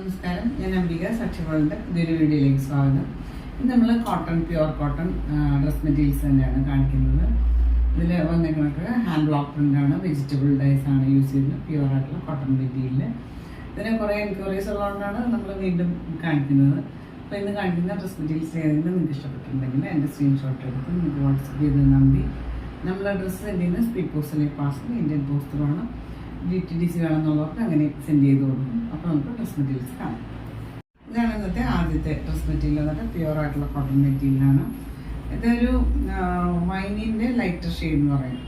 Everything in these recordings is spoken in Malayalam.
നമസ്കാരം, ഞാൻ അംബിക സാക്ഷ്യകളുടെ പുതിയൊരു വീഡിയോയിലേക്ക് സ്വാഗതം. ഇന്ന് നമ്മൾ പ്യുവർ കോട്ടൺ ഡ്രസ് മെറ്റീരിയൽസ് തന്നെയാണ് കാണിക്കുന്നത്. ഇതിൽ വന്നേക്കുന്നത് ഹാൻഡ് ബ്ലോക്ക് പ്രിൻ്റാണ്, വെജിറ്റബിൾ ഡൈസ് ആണ് യൂസ് ചെയ്യുന്നത്, പ്യുവർ ആയിട്ടുള്ള കോട്ടൺ മെറ്റീരിയൽ. ഇതിന് കുറേ എൻക്വയറീസ് ഉള്ളതുകൊണ്ടാണ് നമ്മൾ വീണ്ടും കാണിക്കുന്നത്. അപ്പോൾ ഇന്ന് കാണിക്കുന്ന ഡ്രസ് മെറ്റീരിയൽസ് ഏതെങ്കിലും നിങ്ങൾക്ക് ഇഷ്ടപ്പെട്ടിട്ടുണ്ടെങ്കിൽ എൻ്റെ സ്ക്രീൻഷോട്ട് എടുത്ത് നിങ്ങൾക്ക് വാട്സപ്പ് ചെയ്ത് നമ്പി നമ്മളെ ഡ്രസ്സ് സെൻഡ് ചെയ്യുന്ന സ്പീഡ് പോസ്റ്റിലേക്ക് പാർസൽ ഇന്ത്യൻ പോസ്റ്റിലാണ്. DTDC വേണമെന്നുള്ളവർക്ക് അങ്ങനെ സെൻഡ് ചെയ്ത് കൊടുക്കും. അപ്പോൾ നമുക്ക് ഡ്രസ് മെറ്റീരിയൽസ് കാണാം. ഇതാണ് ഇന്നത്തെ ആദ്യത്തെ ഡ്രസ് മെറ്റീരിയൽ. എന്നിട്ട് പ്യുവർ ആയിട്ടുള്ള കോട്ടൺ മെറ്റീരിയലാണ്. ഇതൊരു വൈനിൻ്റെ ലൈറ്റർ ഷെയ്ഡ് എന്ന് പറയും.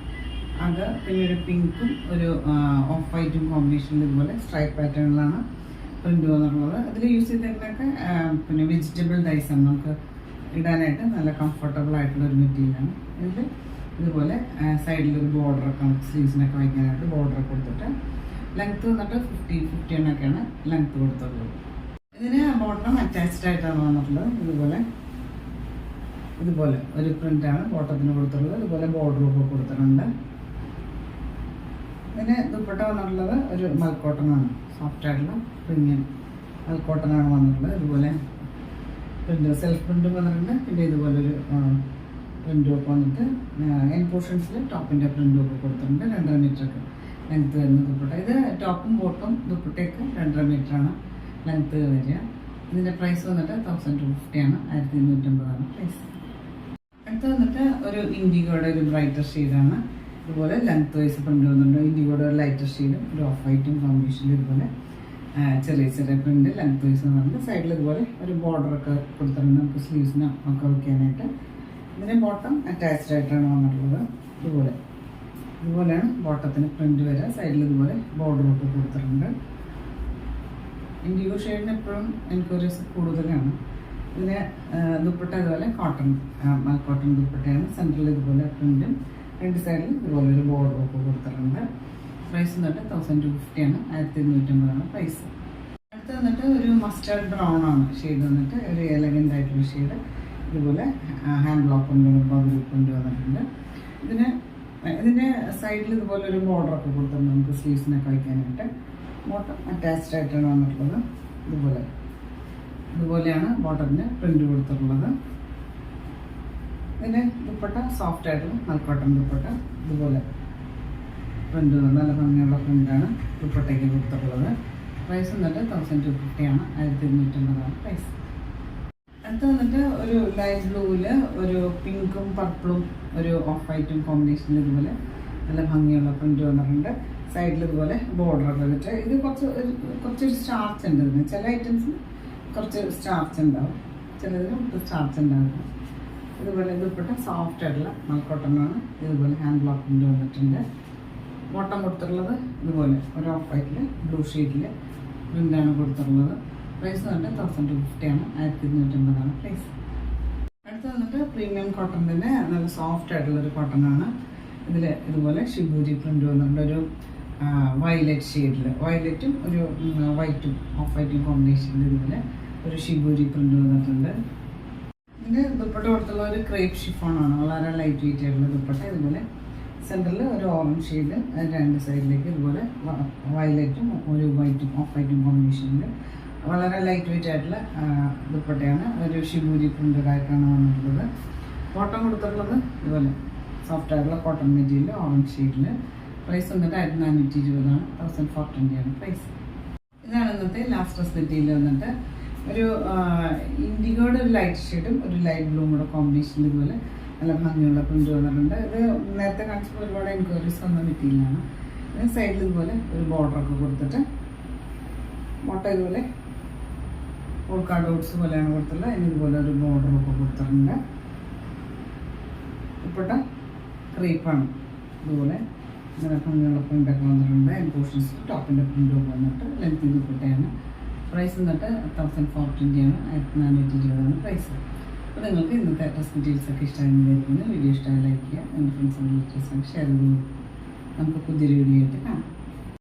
അത് പിന്നെ ഒരു പിങ്കും ഒരു ഓഫ് വൈറ്റും കോമ്പിനേഷനിൽ ഇതുപോലെ സ്ട്രൈപ്പ് പാറ്റേണിലാണ് പ്രിൻ്റ് വന്നിട്ടുള്ളത്. അതിൽ യൂസ് ചെയ്തിട്ടൊക്കെ പിന്നെ വെജിറ്റബിൾ ഡൈസാണ് നമുക്ക് ഇടാനായിട്ട് നല്ല കംഫർട്ടബിൾ ആയിട്ടുള്ള ഒരു മെറ്റീരിയലാണ്. ഇതിൽ ഇതുപോലെ സൈഡിലൊരു ബോർഡറൊക്കെ നമുക്ക് സ്ലീവ്സിനൊക്കെ വയ്ക്കാനായിട്ട് ബോർഡറൊക്കെ കൊടുത്തിട്ട് ലെങ്ത്ത് വന്നിട്ട് 50 എണ്ണൊക്കെയാണ് ലെങ്ത്ത് കൊടുത്തിട്ടുള്ളത്. ഇതിന് ബോട്ടം അറ്റാച്ച്ഡ് ആയിട്ടാണ് വന്നിട്ടുള്ളത്. ഇതുപോലെ ഒരു പ്രിൻ്റാണ് ബോട്ടത്തിന് കൊടുത്തിട്ടുള്ളത്. ഇതുപോലെ ബോർഡറൊക്കെ കൊടുത്തിട്ടുണ്ട്. ഇതിന് ദുപ്പട്ട വന്നിട്ടുള്ളത് ഒരു മൽക്കോട്ടനാണ്, സോഫ്റ്റ് ആയിട്ടുള്ള പ്രീമിയം മൽക്കോട്ടനാണ് വന്നിട്ടുള്ളത്. ഇതുപോലെ പ്രിൻ്റ് സെൽഫ് പ്രിൻ്റ് വന്നിട്ടുണ്ട്. പിന്നെ ഇതുപോലൊരു പ്രിൻ്റും ഒക്കെ വന്നിട്ട് എൻ പോർഷൻസിൽ ടോപ്പിൻ്റെ പ്രിൻ്റും ഒക്കെ കൊടുത്തിട്ടുണ്ട്. 2.5 മീറ്ററൊക്കെ ലെങ്ത്ത് വരുന്ന ദുപ്പട്ട. ഇത് ടോപ്പും ബോട്ടും ദുപ്പട്ടയൊക്കെ 2.5 മീറ്ററാണ് ലെങ്ത്ത് വരിക. ഇതിൻ്റെ പ്രൈസ് വന്നിട്ട് 1250 ആണ്, 1250 പ്രൈസ്. അടുത്ത് വന്നിട്ട് ഒരു ഇൻഡിഗോയുടെ ഒരു ബ്രൈറ്റർ ഷെയ്ഡാണ്. ഇതുപോലെ ലെങ്ത്ത് വൈസ് പ്രിൻ്റ് വന്നിട്ടുണ്ട്. ഇൻഡിഗോയുടെ ഒരു ലൈറ്റർ ഷെയ്ഡും ഒരു ഓഫ് വൈറ്റും കോമ്പിനേഷനിൽ ഇതുപോലെ ചെറിയ ചെറിയ പ്രിൻ്റ് ലെങ്ത്ത് വൈസ് വന്നിട്ടുണ്ട്. സൈഡിൽ ഇതുപോലെ ഒരു ബോർഡറൊക്കെ കൊടുത്തിട്ടുണ്ട് നമുക്ക് സ്ലീവ്സിന് ഒക്കെ വയ്ക്കാനായിട്ട്. ഇതിന് ബോട്ടം അറ്റാച്ച്ഡ് ആയിട്ടാണ് വന്നിട്ടുള്ളത്. ഇതുപോലെയാണ് ബോട്ടത്തിന് പ്രിൻ്റ് വരിക. സൈഡിൽ ഇതുപോലെ ബോർഡറൊക്കെ കൊടുത്തിട്ടുണ്ട്. ഇൻഡിഗോ ഷെയ്ഡിന് എപ്പോഴും എൻക്വയറീസ് കൂടുതലാണ്. ഇതിന് ദുപ്പട്ട ഇതുപോലെ കോട്ടൺ ദുപ്പട്ടയാണ്. സെൻറ്ററിൽ ഇതുപോലെ പ്രിൻറ്റും രണ്ട് സൈഡിൽ ഇതുപോലെ ഒരു ബോർഡറൊക്കെ കൊടുത്തിട്ടുണ്ട്. പ്രൈസ് വന്നിട്ട് 1250 ആണ്, 1250 പ്രൈസ്. അടുത്ത് വന്നിട്ട് ഒരു മസ്റ്റേർഡ് ബ്രൗൺ ആണ് ഷെയ്ഡ് വന്നിട്ട്, ഒരു എലഗൻ്റ് ആയിട്ടുള്ള ഷെയ്ഡ്. ഇതുപോലെ ഹാൻഡ് ബ്ലോക്ക് കൊണ്ടുവന്നിട്ടുണ്ട്. ഇതിൻ്റെ സൈഡിൽ ഇതുപോലെ ഒരു ബോർഡറൊക്കെ കൊടുത്തിട്ടുണ്ട് നമുക്ക് സ്ലീവ്സിനൊക്കെ വയ്ക്കാനായിട്ട്. ബോട്ടം അറ്റാച്ച്ഡ് ആയിട്ടാണ് വന്നിട്ടുള്ളത്. ഇതുപോലെയാണ് ബോട്ടത്തിന് പ്രിൻ്റ് കൊടുത്തിട്ടുള്ളത്. ഇതിൻ്റെ ദുപ്പട്ട സോഫ്റ്റ് ആയിട്ടുള്ള മൽക്കോട്ടൺ ദുപ്പട്ട. ഇതുപോലെ പ്രിൻ്റ് നല്ല ഭംഗിയുള്ള പ്രിൻ്റാണ് ദുപ്പട്ടയ്ക്ക് കൊടുത്തിട്ടുള്ളത്. പ്രൈസ് വന്നിട്ട് 1250 ആണ്, 1250 പ്രൈസ്. അടുത്ത് വന്നിട്ട് ഒരു ലൈറ്റ് ബ്ലൂവിൽ ഒരു പിങ്കും പർപ്പിളും ഒരു ഓഫ് വൈറ്റും കോമ്പിനേഷനിൽ ഇതുപോലെ നല്ല ഭംഗിയുള്ള പ്രിൻ്റ് വന്നിട്ടുണ്ട്. സൈഡിൽ ഇതുപോലെ ബോർഡറൊക്കെ വെച്ചിട്ട് ഇത് കുറച്ചൊരു സ്റ്റാർച്ച് ഉണ്ട്. ഇതിന് ചില ഐറ്റംസിന് കുറച്ച് സ്റ്റാർച്ച് ഉണ്ടാവും, ചിലതിന് ഒട്ടും സ്റ്റാർച്ച് ഉണ്ടാവില്ല. ഇതുപോലെ ദുപ്പട്ട സോഫ്റ്റ് ആയിട്ടുള്ള മൽക്കോട്ടനാണ്. ഇതുപോലെ ഹാൻഡ് ബ്ലോക്ക് പ്രിൻ്റ് വന്നിട്ടുണ്ട്. ബോട്ടം കൊടുത്തിട്ടുള്ളത് ഇതുപോലെ ഒരു ഓഫ് വൈറ്റിൽ ബ്ലൂ ഷെയ്ഡിൽ പ്രിൻ്റാണ് കൊടുത്തിട്ടുള്ളത്. പ്രൈസ് വന്നിട്ട് 1250 ആണ്, 1250 പ്രൈസ്. അടുത്ത് വന്നിട്ട് പ്രീമിയം കോട്ടൺ തന്നെ നല്ല സോഫ്റ്റ് ആയിട്ടുള്ളൊരു കോട്ടനാണ്. ഇതിൽ ഇതുപോലെ ഷിബൂരി പ്രിൻ്റ് വന്നിട്ടുണ്ട്. ഒരു വയലറ്റ് ഷെയ്ഡിൽ, വയലറ്റും ഒരു വൈറ്റും ഓഫ് വൈറ്റും കോമ്പിനേഷനിൽ ഇതുപോലെ ഒരു ഷിബൂരി പ്രിൻ്റ് വന്നിട്ടുണ്ട്. ഇതിൻ്റെ ദുപ്പട്ട കൊടുത്തുള്ള ഒരു ക്രേപ്പ് ഷിഫോണാണ്, വളരെ ലൈറ്റ് വെയിറ്റ് ആയിട്ടുള്ള ദുപ്പട്ട. ഇതുപോലെ സെൻറ്ററിൽ ഒരു ഓറഞ്ച് ഷെയ്ഡ്, രണ്ട് സൈഡിലേക്ക് ഇതുപോലെ വയലറ്റും ഒരു വൈറ്റും ഓഫ് വൈറ്റും കോമ്പിനേഷനിൽ വളരെ ലൈറ്റ് വെയിറ്റ് ആയിട്ടുള്ള ദുപ്പട്ടയാണ്. ഒരു ഷിബൂരി പ്രിൻ്റഡ് ആയിട്ടാണ് വന്നിട്ടുള്ളത്. ബോട്ടം കൊടുത്തിട്ടുള്ളത് ഇതുപോലെ സോഫ്റ്റ് ആയിട്ടുള്ള കോട്ടൺ മെറ്റീരിയൽ ഓറഞ്ച് ഷെയ്ഡിൽ. പ്രൈസ് വന്നിട്ട് 1420 ആണ്, 1420 ആണ് പ്രൈസ്. ഇതാണ് ഇന്നത്തെ ലാസ്റ്റ് ഡ്രസ് മെറ്റീരിയൽ വന്നിട്ട് ഒരു ഇൻഡിഗോയുടെ ഒരു ലൈറ്റ് ഷെയ്ഡും ഒരു ലൈറ്റ് ബ്ലൂം കൂടെ കോമ്പിനേഷനിൽ ഇതുപോലെ നല്ല ഭംഗിയുള്ള പ്രിൻ്റ് വന്നിട്ടുണ്ട്. ഇത് നേരത്തെ കാണിച്ചപ്പോൾ ഒരുപാട് എൻക്വയറീസ് വന്ന മെറ്റീരിയലാണ്. സൈഡിൽ ഇതുപോലെ ഒരു ബോർഡറൊക്കെ കൊടുത്തിട്ട് ബോട്ടം ഇതുപോലെ പോൾക്കാ ഡോട്ട്സ് പോലെയാണ് കൊടുത്തുള്ളത്. അതിന് ഇതുപോലെ ഒരു ബോർഡറൊക്കെ കൊടുത്തിട്ടുണ്ട്. ദുപ്പട്ട ക്രീപ്പാണ്. ഇതുപോലെ ഇങ്ങനെ ഭംഗിയുള്ള പ്രിൻ്റൊക്കെ വന്നിട്ടുണ്ട്. പോർഷൻസ് ടോപ്പിൻ്റെ പ്രിൻ്റൊക്കെ വന്നിട്ട് ലെങ്ത് ദുപ്പട്ടയാണ്. പ്രൈസ് വന്നിട്ട് 1420 ആണ്, 1420 പ്രൈസ്. അപ്പോൾ നിങ്ങൾക്ക് ഇന്നത്തെ ഡ്രസ് മെറ്റീരിയൽസൊക്കെ ഇഷ്ടമായിരിക്കുന്നു. വീഡിയോ ഇഷ്ടമായി ലൈക്ക് ചെയ്യുക, നിങ്ങളുടെ ഫ്രണ്ട്സിൻ്റെ ഡീറ്റെയിൽസൊക്കെ ഷെയർ ചെയ്ത് നമുക്ക് പുതിയൊരു വീഡിയോ ആയിട്ട് കാണാം.